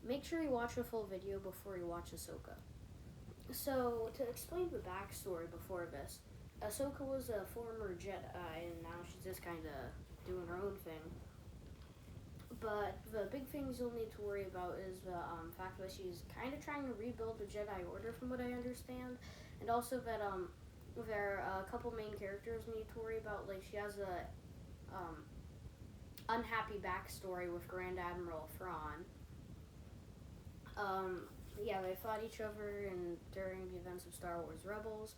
make sure you watch the full video before you watch Ahsoka. So, to explain the backstory before this, Ahsoka was a former Jedi, and now she's just kind of doing her own thing. But the big things you'll need to worry about is the fact that she's kind of trying to rebuild the Jedi Order, from what I understand, and also that there are a couple main characters you need to worry about. Like, she has a unhappy backstory with Grand Admiral Thrawn. Yeah, they fought each other during the events of Star Wars Rebels.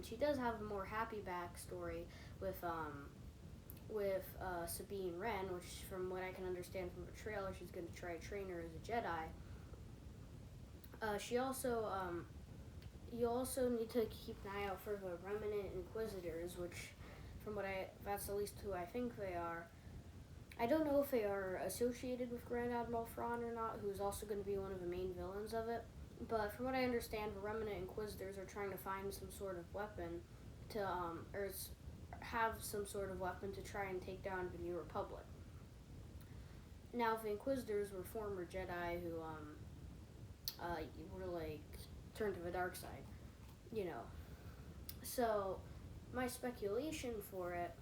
She does have a more happy backstory with Sabine Wren, which, from what I can understand from the trailer, she's going to try to train her as a Jedi. She also, you also need to keep an eye out for the Remnant Inquisitors, which, that's at least who I think they are. I don't know if they are associated with Grand Admiral Thrawn or not, who's also going to be one of the main villains of it. But from what I understand, the Remnant Inquisitors are trying to find some sort of weapon to, have some sort of weapon to try and take down the New Republic. Now, the Inquisitors were former Jedi who, were, turned to the dark side, So, my speculation for it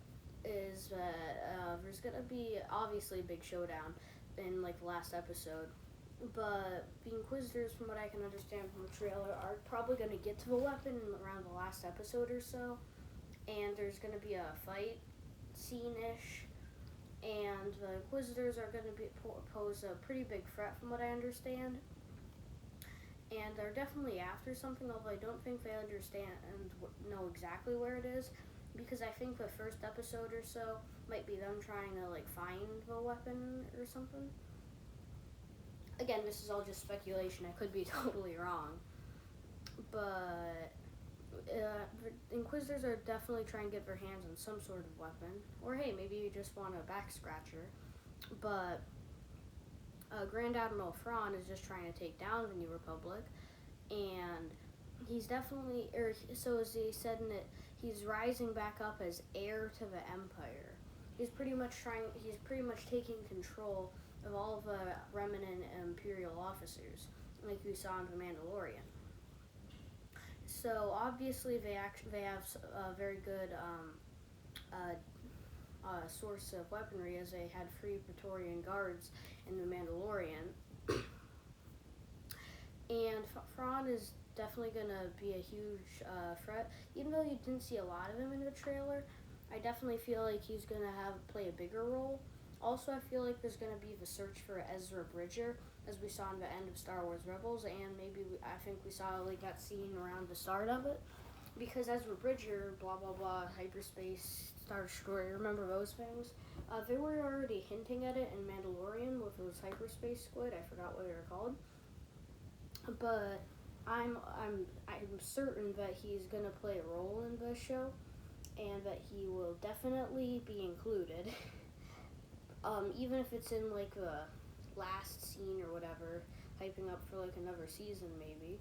is that there's going to be, obviously, a big showdown in, the last episode. But the Inquisitors, from what I can understand from the trailer, are probably going to get to the weapon around the last episode or so. And there's going to be a fight scene-ish. And the Inquisitors are going to pose a pretty big threat, from what I understand. And they're definitely after something, although I don't think they understand and know exactly where it is. Because I think the first episode or so might be them trying to, find the weapon or something. Again, this is all just speculation. I could be totally wrong. But the Inquisitors are definitely trying to get their hands on some sort of weapon. Or, hey, maybe you just want a back scratcher. But Grand Admiral Thrawn is just trying to take down the New Republic. And he's definitely, so as he said in it, he's rising back up as heir to the Empire. He's pretty much taking control of all of the remnant Imperial officers, like we saw in The Mandalorian. So obviously they have a very good source of weaponry, as they had 3 Praetorian guards in The Mandalorian. And Thrawn is definitely going to be a huge threat. Even though you didn't see a lot of him in the trailer, I definitely feel like he's going to play a bigger role. Also, I feel like there's going to be the search for Ezra Bridger, as we saw in the end of Star Wars Rebels, and I think we saw that scene around the start of it. Because Ezra Bridger, blah blah blah, hyperspace, Star Destroyer, remember those things? They were already hinting at it in Mandalorian with those hyperspace squid. I forgot what they were called. But I'm certain that he's gonna play a role in the show, and that he will definitely be included. Even if it's in the last scene or whatever, hyping up for another season maybe.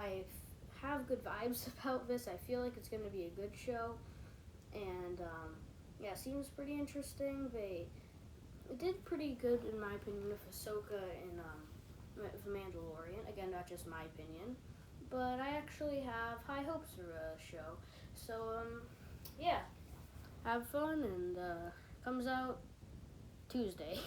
I have good vibes about this. I feel like it's gonna be a good show, and yeah, it seems pretty interesting. They did pretty good in my opinion with Ahsoka and The Mandalorian. Again, not just my opinion, but I actually have high hopes for the show. So yeah, have fun, and comes out Tuesday.